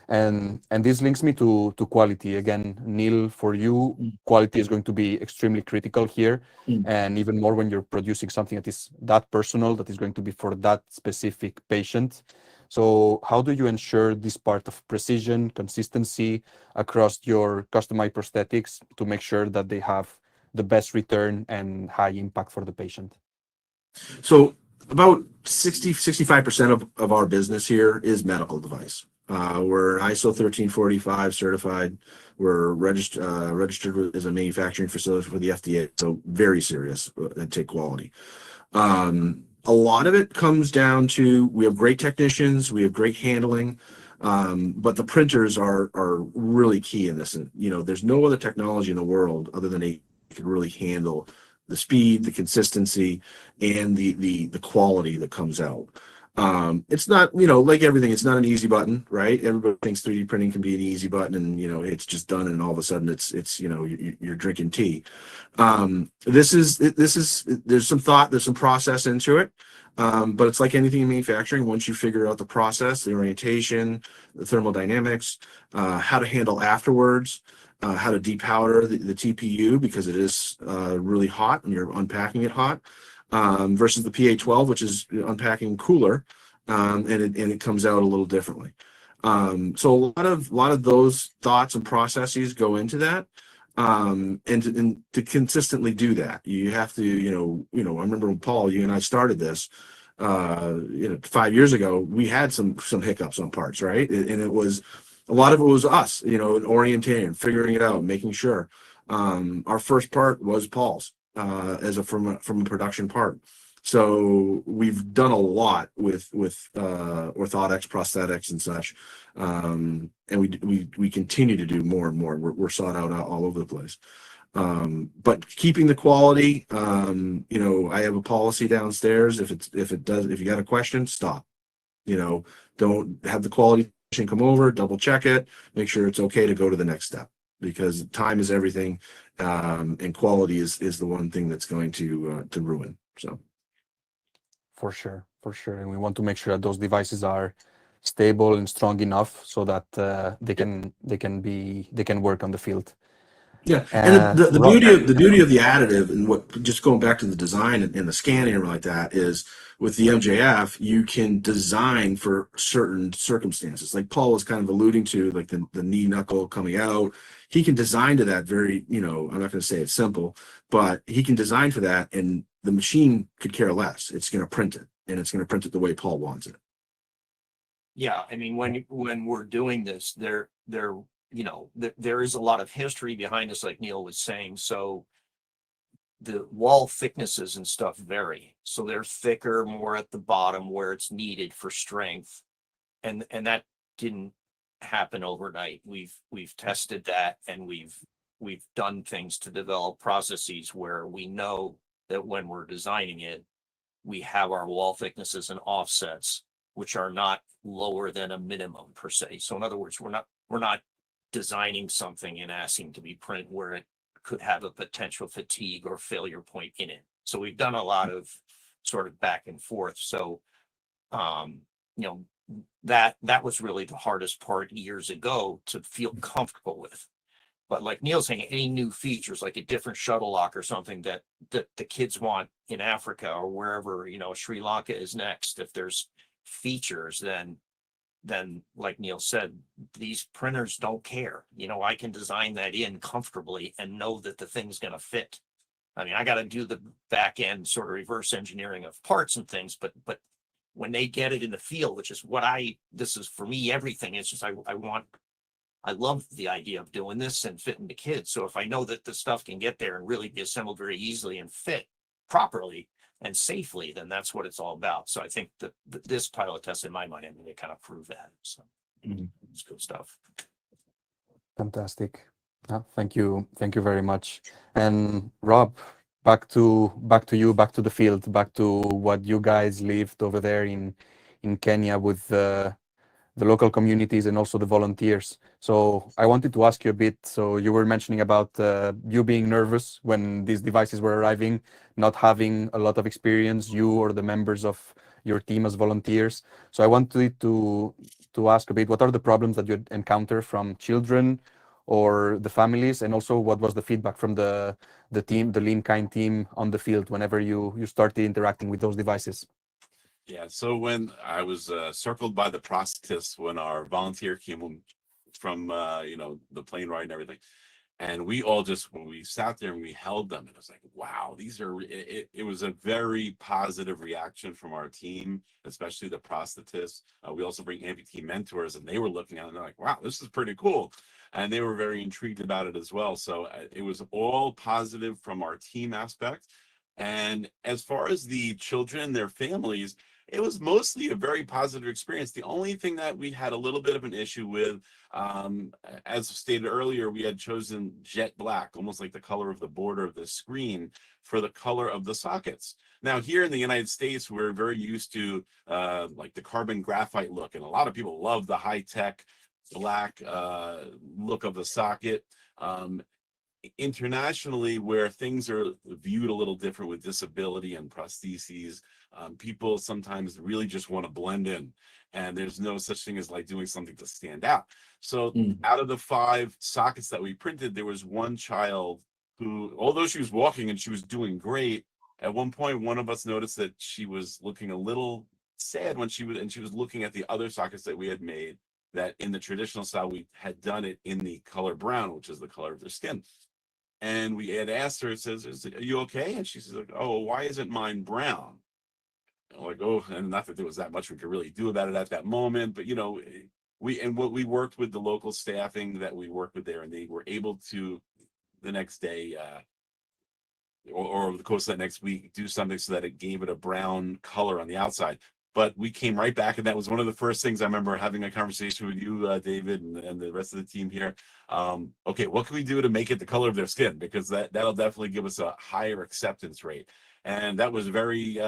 And this links me to quality. Again, Neil, for you, quality is going to be extremely critical here, and even more when you're producing something that is that personal, that is going to be for that specific patient. So how do you ensure this part of precision, consistency across your customized prosthetics to make sure that they have the best return and high impact for the patient? So about 65% of our business here is medical device. We're ISO 13485 certified. We're registered as a manufacturing facility for the FDA. So very serious and take quality. A lot of it comes down to, we have great technicians, we have great handling, but the printers are really key in this. And, there's no other technology in the world other than it can really handle the speed, the consistency, and the quality that comes out. It's not, like everything, it's not an easy button, right? Everybody thinks 3D printing can be an easy button, and it's just done, and all of a sudden it's you're drinking tea. This is there's some thought, there's some process into it. But it's like anything in manufacturing. Once you figure out the process, the orientation, the thermodynamics, how to handle afterwards, how to depowder the TPU, because it is really hot and you're unpacking it hot, versus the PA12, which is unpacking cooler, and it comes out a little differently. So a lot of those thoughts and processes go into that. And to consistently do that, you have to, I remember when Paul, you and I started this, 5 years ago, we had some hiccups on parts, right? And a lot of it was us, orientating, figuring it out, making sure. Our first part was Paul's, from a production part. So we've done a lot with orthotics, prosthetics, and such, and we continue to do more and more. We're sought out all over the place. But keeping the quality, I have a policy downstairs. If you got a question, stop. Don't have the quality technician come over, double check it, make sure it's okay to go to the next step, because time is everything, and quality is the one thing that's going to ruin. So. For sure, and we want to make sure that those devices are stable and strong enough so that they can work on the field. Yeah, and the beauty of the additive, and what, just going back to the design and the scanning and like that, is with the MJF, you can design for certain circumstances. Like Paul was kind of alluding to, like the knee knuckle coming out. He can design to that very, I'm not going to say it's simple, but he can design for that, and the machine could care less. It's going to print it, and it's going to print it the way Paul wants it. Yeah, I mean, when we're doing this, there is a lot of history behind us, like Neil was saying. So the wall thicknesses and stuff vary. So they're thicker, more at the bottom where it's needed for strength. And that didn't happen overnight. We've tested that, and we've done things to develop processes where we know that when we're designing it, we have our wall thicknesses and offsets, which are not lower than a minimum per se. So in other words, we're not designing something and asking to be printed where it could have a potential fatigue or failure point in it. So we've done a lot of sort of back and forth. So, you know, that was really the hardest part years ago to feel comfortable with. But like Neil's saying, any new features, like a different shuttle lock or something that the kids want in Africa or wherever, you know, Sri Lanka is next, if there's features, then like Neil said, these printers don't care. You know, I can design that in comfortably and know that the thing's going to fit. I mean, I got to do the back end sort of reverse engineering of parts and things, but when they get it in the field, which is what this is for me, everything. It's just, I love the idea of doing this and fitting the kids. So if I know that the stuff can get there and really be assembled very easily and fit properly and safely, then that's what it's all about. So I think that this pilot test, in my mind, I mean, they kind of prove that. So it's good stuff. Fantastic. Thank you very much. And Rob, back to you, back to the field, back to what you guys lived over there in Kenya with the local communities and also the volunteers. So I wanted to ask you a bit. So you were mentioning about you being nervous when these devices were arriving, not having a lot of experience, you or the members of your team as volunteers. So I wanted to ask a bit, what are the problems that you encounter from children or the families, and also what was the feedback from the team, the Lean Kind team on the field whenever you started interacting with those devices? Yeah, so when I was circled by the prosthetists when our volunteer came from you know, the plane ride and everything, and we all just, when we sat there and we held them, it was like, wow, these are, it was a very positive reaction from our team, especially the prosthetists. We also bring amputee mentors, and they were looking at it and they're like, wow, this is pretty cool. And they were very intrigued about it as well. So it was all positive from our team aspect. And as far as the children, their families, it was mostly a very positive experience. The only thing that we had a little bit of an issue with, as stated earlier, we had chosen jet black, almost like the color of the border of the screen, for the color of the sockets. Now, here in the United States, we're very used to like the carbon graphite look, and a lot of people love the high-tech black look of the socket. Internationally, where things are viewed a little different with disability and prostheses, people sometimes really just want to blend in, and there's no such thing as like doing something to stand out. So out of the 5 sockets that we printed, there was one child who, although she was walking and she was doing great, at one point one of us noticed that she was looking a little sad when she was looking at the other sockets that we had made, that in the traditional style we had done it in the color brown, which is the color of their skin. And we had asked her, it says, are you okay? And she says, oh, why isn't mine brown? And I'm like, oh, and not that there was that much we could really do about it at that moment, but you know, we worked with the local staffing that we worked with there, and they were able to the next day or over the course of that next week do something so that it gave it a brown color on the outside. But we came right back, and that was one of the first things I remember having a conversation with you, David, and the rest of the team here. Okay, what can we do to make it the color of their skin? Because that'll definitely give us a higher acceptance rate. And that was very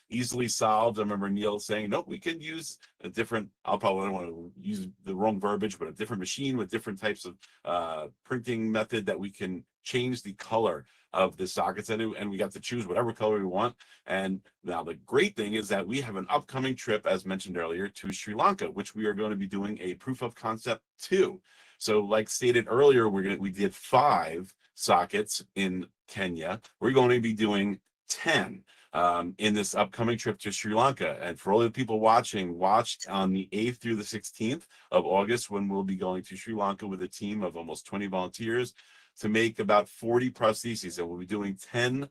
easily solved. I remember Neil saying, nope, we can use a different, I'll probably don't want to use the wrong verbiage, but a different machine with different types of printing method that we can change the color of the sockets, and we got to choose whatever color we want. And now the great thing is that we have an upcoming trip, as mentioned earlier, to Sri Lanka, which we are going to be doing a proof of concept to. So like stated earlier, we did 5 sockets in Kenya. We're going to be doing 10 in this upcoming trip to Sri Lanka. And for all the people watching, watch on the 8th through the 16th of August, when we'll be going to Sri Lanka with a team of almost 20 volunteers to make about 40 prostheses. And we'll be doing 10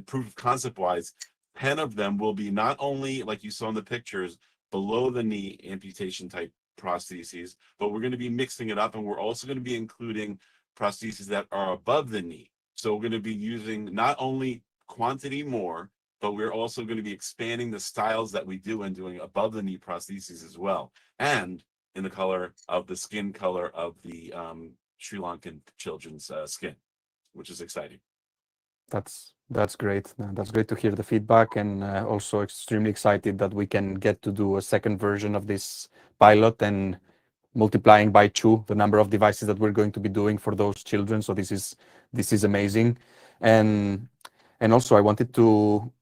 proof of concept wise. 10 of them will be not only, like you saw in the pictures, below the knee amputation type prostheses, but we're going to be mixing it up, and we're also going to be including prostheses that are above the knee. So we're going to be using not only quantity more, but we're also going to be expanding the styles that we do and doing above the knee prostheses as well. And in the color of the skin color of the Sri Lankan children's skin, which is exciting. That's great. That's great to hear the feedback, and also extremely excited that we can get to do a second version of this pilot and multiplying by 2 the number of devices that we're going to be doing for those children. So this is amazing, and also I wanted to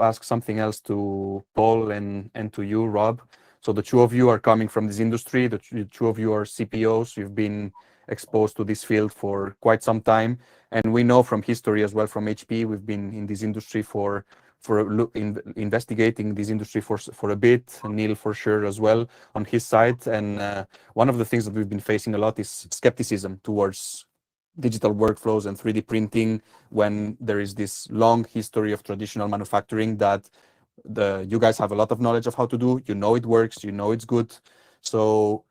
ask something else to Paul and to you, Rob. So the 2 of you are coming from this industry. The 2 of you are CPOs. You've been exposed to this field for quite some time, and we know from history as well from HP. We've been in this industry investigating this industry for a bit. Neil for sure as well on his side, and one of the things that we've been facing a lot is skepticism towards digital workflows and 3D printing when there is this long history of traditional manufacturing that you guys have a lot of knowledge of how to do. You know it works, you know it's good. So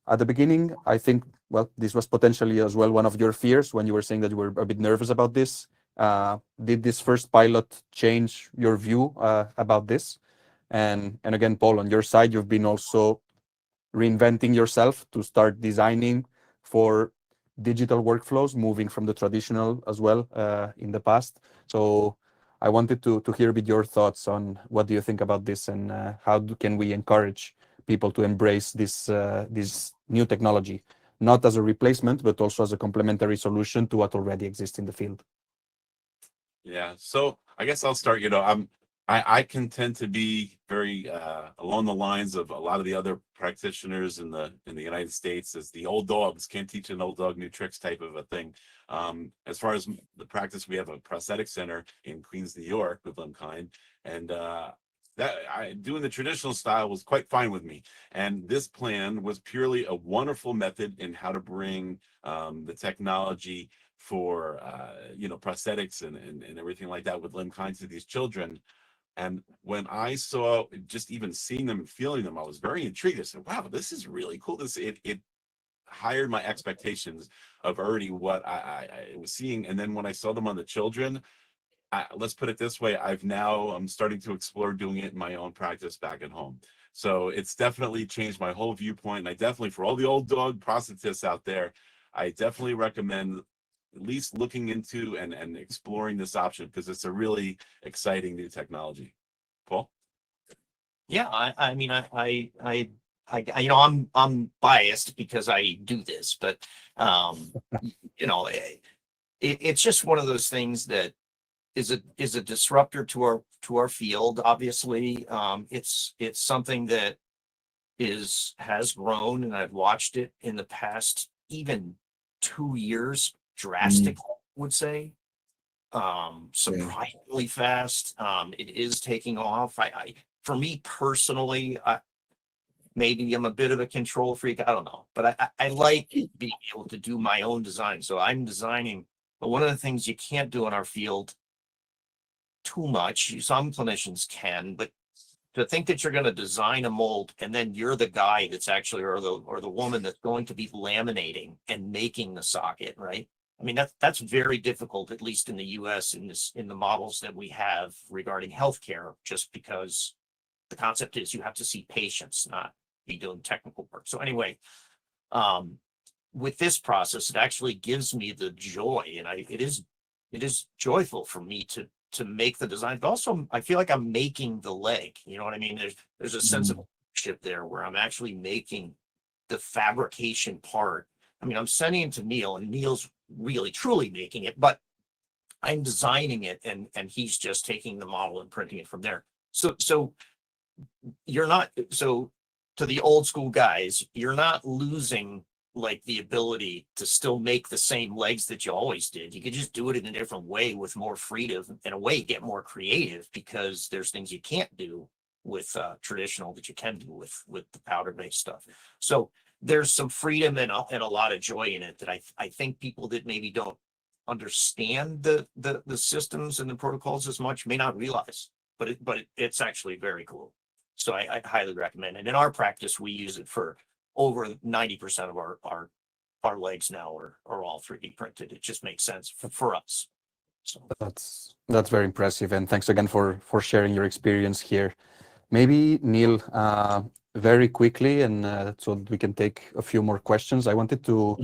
at the beginning, I think, well, this was potentially as well one of your fears when you were saying that you were a bit nervous about this. Did this first pilot change your view about this? And again, Paul, on your side, you've been also reinventing yourself to start designing for digital workflows, moving from the traditional as well in the past. So I wanted to hear a bit your thoughts on what do you think about this, and how can we encourage people to embrace this new technology, not as a replacement, but also as a complementary solution to what already exists in the field. Yeah, so I guess I'll start. I can tend to be very along the lines of a lot of the other practitioners in the United States, as the old dogs can't teach an old dog new tricks type of a thing. As far as the practice, we have a prosthetic center in Queens, New York with Limkind, and doing the traditional style was quite fine with me. And this plan was purely a wonderful method in how to bring the technology for prosthetics and everything like that with Limkind to these children. And when I saw just even seeing them and feeling them, I was very intrigued. I said, wow, this is really cool. It higher my expectations of already what I was seeing. And then when I saw them on the children, let's put it this way, I'm starting to explore doing it in my own practice back at home. So it's definitely changed my whole viewpoint. And I definitely, for all the old dog prosthetists out there, I definitely recommend at least looking into and exploring this option, because it's a really exciting new technology. Paul? Yeah, I'm biased because I do this, but it's just one of those things that is a disruptor to our field. Obviously, it's something that has grown, and I've watched it in the past even 2 years drastically, would say. Surprisingly fast. It is taking off. For me personally, maybe I'm a bit of a control freak. I don't know, but I like being able to do my own design. So I'm designing, but one of the things you can't do in our field too much, some clinicians can, but to think that you're going to design a mold and then you're the guy that's actually, or the woman that's going to be laminating and making the socket, right? I mean, that's very difficult, at least in the US, in the models that we have regarding healthcare, just because the concept is you have to see patients, not be doing technical work. So anyway, with this process, it actually gives me the joy, and it is joyful for me to make the design, but also I feel like I'm making the leg. You know what I mean? There's a sense of ownership there where I'm actually making the fabrication part. I mean, I'm sending it to Neil, and Neil's really truly making it, but I'm designing it, and he's just taking the model and printing it from there. So you're not, so to the old school guys, you're not losing like the ability to still make the same legs that you always did. You could just do it in a different way with more freedom, in a way get more creative, because there's things you can't do with traditional that you can do with the powder based stuff. So there's some freedom and a lot of joy in it that I think people that maybe don't understand the systems and the protocols as much may not realize, but it's actually very cool. So I highly recommend it. In our practice, we use it for over 90% of our legs now are all 3D printed. It just makes sense for us. So that's very impressive, and thanks again for sharing your experience here. Maybe Neil, very quickly, and so we can take a few more questions. I wanted to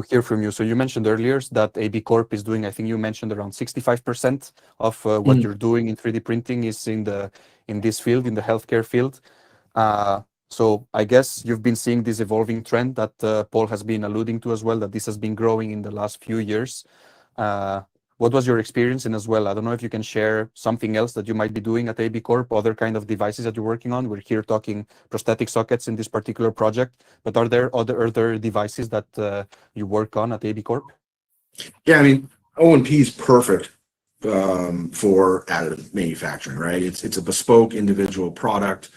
hear from you. So you mentioned earlier that ABCorp is doing, I think you mentioned around 65% of what you're doing in 3D printing is in this field, in the healthcare field. So I guess you've been seeing this evolving trend that Paul has been alluding to as well, that this has been growing in the last few years. What was your experience in as well? I don't know if you can share something else that you might be doing at ABCorp, other kind of devices that you're working on. We're here talking prosthetic sockets in this particular project, but are there other devices that you work on at ABCorp? Yeah, I mean, O&P is perfect for additive manufacturing, right? It's a bespoke individual product.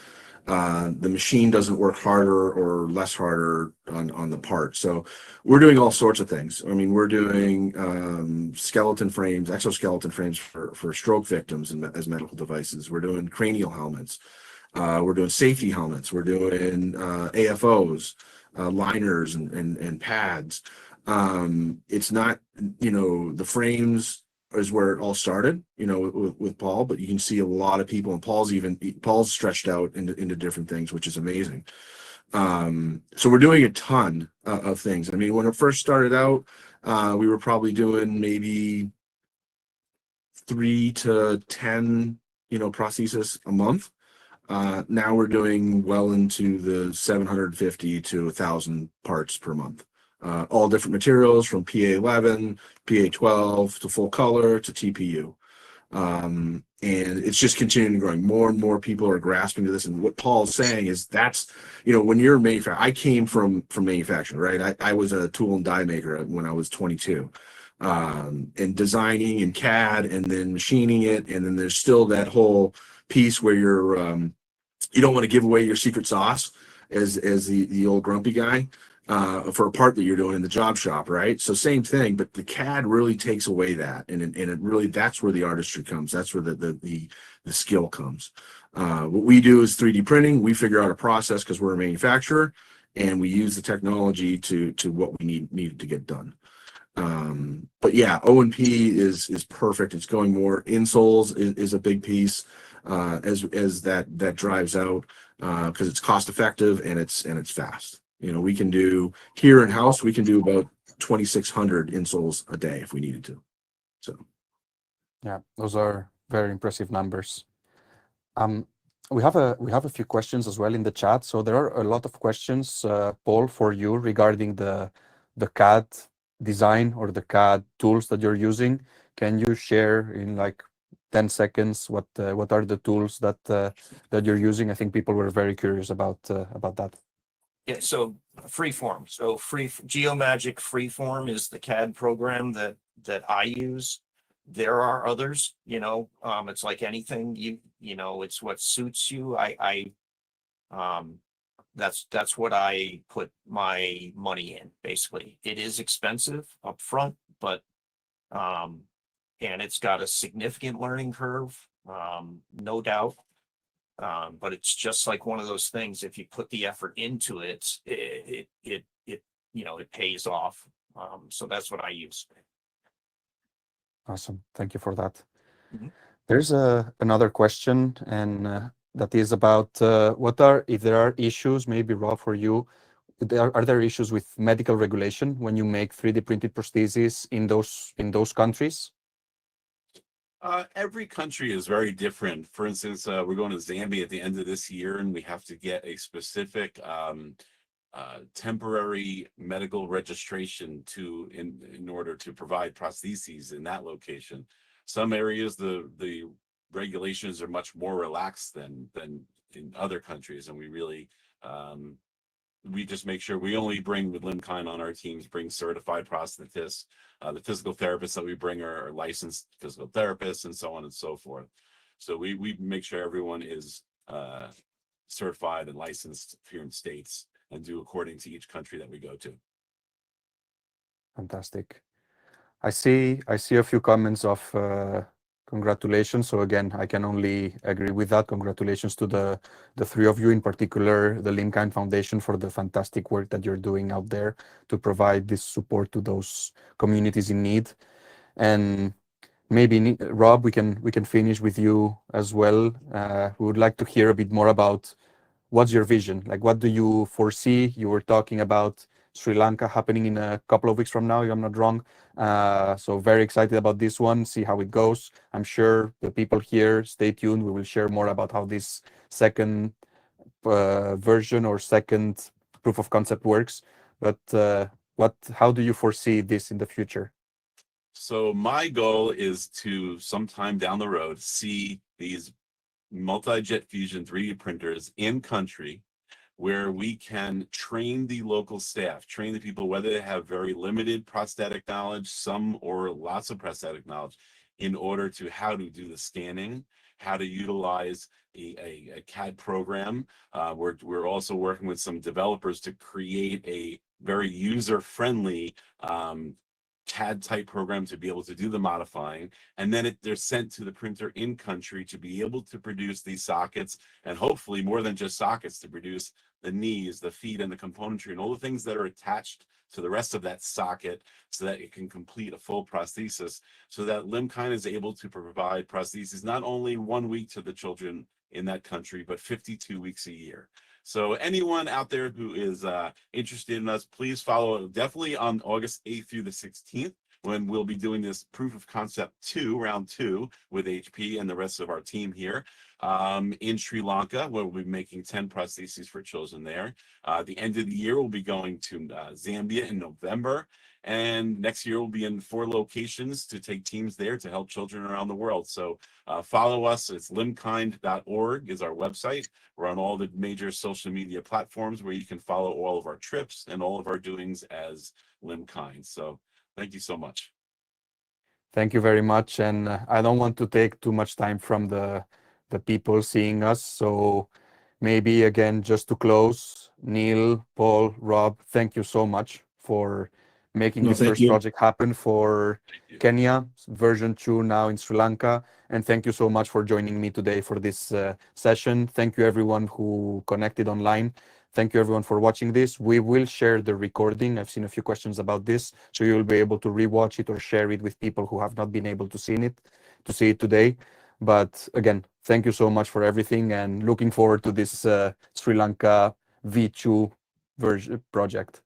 The machine doesn't work harder or less harder on the part. So we're doing all sorts of things. I mean, we're doing skeleton frames, exoskeleton frames for stroke victims as medical devices. We're doing cranial helmets. We're doing safety helmets. We're doing AFOs, liners and pads. It's not, the frames is where it all started, with Paul, but you can see a lot of people, and Paul's stretched out into different things, which is amazing. So we're doing a ton of things. I mean, when it first started out, we were probably doing maybe 3 to 10, prostheses a month. Now we're doing well into the 750 to 1,000 parts per month. All different materials from PA11, PA12 to full color to TPU. And it's just continuing growing. More and more people are grasping to this. And what Paul's saying is that's, when you're a manufacturer, I came from manufacturing, right? I was a tool and die maker when I was 22. And designing in CAD and then machining it. And then there's still that whole piece where you don't want to give away your secret sauce as the old grumpy guy. For a part that you're doing in the job shop, right? So same thing, but the CAD really takes away that, and it really, that's where the artistry comes. That's where the skill comes. What we do is 3D printing. We figure out a process because we're a manufacturer, and we use the technology to what we need to get done. But yeah, O&P is perfect. It's going more. Insoles is a big piece as that drives out because it's cost effective and it's fast. We can do here in house, we can do about 2,600 insoles a day if we needed to. So, yeah, those are very impressive numbers. We have a few questions as well in the chat. So there are a lot of questions, Paul, for you regarding the CAD design or the CAD tools that you're using. Can you share in like 10 seconds what are the tools that you're using? I think people were very curious about that. Yeah, so Freeform. So Geomagic Freeform is the CAD program that I use. There are others, it's like anything, it's what suits you. That's what I put my money in, basically. It is expensive up front, but and it's got a significant learning curve, no doubt. But it's just like one of those things. If you put the effort into it, it pays off. So that's what I use. Awesome. Thank you for that. Mm-hmm. There's another question, and that is about if there are issues, maybe Rob, for you, are there issues with medical regulation when you make 3D printed prostheses in those countries? Every country is very different. For instance, we're going to Zambia at the end of this year, and we have to get a specific temporary medical registration in order to provide prostheses in that location. Some areas the regulations are much more relaxed than in other countries, and we really we just make sure we only bring with Limkine on our teams, bring certified prosthetists. The physical therapists that we bring are licensed physical therapists and so on and so forth. So we make sure everyone is certified and licensed here in States and do according to each country that we go to. Fantastic. I see a few comments of congratulations. So again, I can only agree with that. Congratulations to the three of you, in particular, the Limkine Foundation, for the fantastic work that you're doing out there to provide this support to those communities in need. And maybe Rob, we can finish with you as well. We would like to hear a bit more about what's your vision? Like, what do you foresee? You were talking about Sri Lanka happening in a couple of weeks from now, if I'm not wrong. So very excited about this one, see how it goes. I'm sure the people here, stay tuned. We will share more about how this second version or second proof of concept works. But how do you foresee this in the future? So my goal is to sometime down the road see these multi-jet fusion 3D printers in country where we can train the local staff, train the people, whether they have very limited prosthetic knowledge, some or lots of prosthetic knowledge, in order to how to do the scanning, how to utilize a CAD program. We're also working with some developers to create a very user-friendly CAD type program to be able to do the modifying, and then they're sent to the printer in country to be able to produce these sockets, and hopefully more than just sockets, to produce the knees, the feet, and the componentry, and all the things that are attached to the rest of that socket, so that it can complete a full prosthesis, so that Limkind is able to provide prostheses not only 1 week to the children in that country, but 52 weeks a year. So anyone out there who is interested in us, please follow definitely on August 8th through the 16th, when we'll be doing this proof of concept round two with HP and the rest of our team here in Sri Lanka, where we'll be making 10 prostheses for children there. The end of the year, we'll be going to Zambia in November. And next year, we'll be in 4 locations to take teams there to help children around the world. So follow us. It's limkind.org is our website. We're on all the major social media platforms where you can follow all of our trips and all of our doings as Limkind. So thank you so much. Thank you very much. And I don't want to take too much time from the people seeing us. So maybe again, just to close, Neil, Paul, Rob, thank you so much for making this first project happen for Kenya, version 2 now in Sri Lanka. And thank you so much for joining me today for this session. Thank you everyone who connected online. Thank you everyone for watching this. We will share the recording. I've seen a few questions about this, so you'll be able to rewatch it or share it with people who have not been able to see it today. But again, thank you so much for everything, and looking forward to this Sri Lanka V2 version project.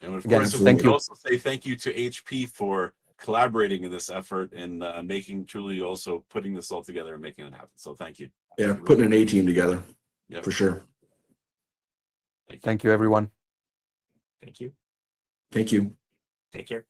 And of Again, course, thank you. Also say thank you to HP for collaborating in this effort and truly also putting this all together and making it happen. So thank you. Yeah, putting an A-team together, Yep. for sure. Thank you, everyone. Thank you. Thank you. Take care.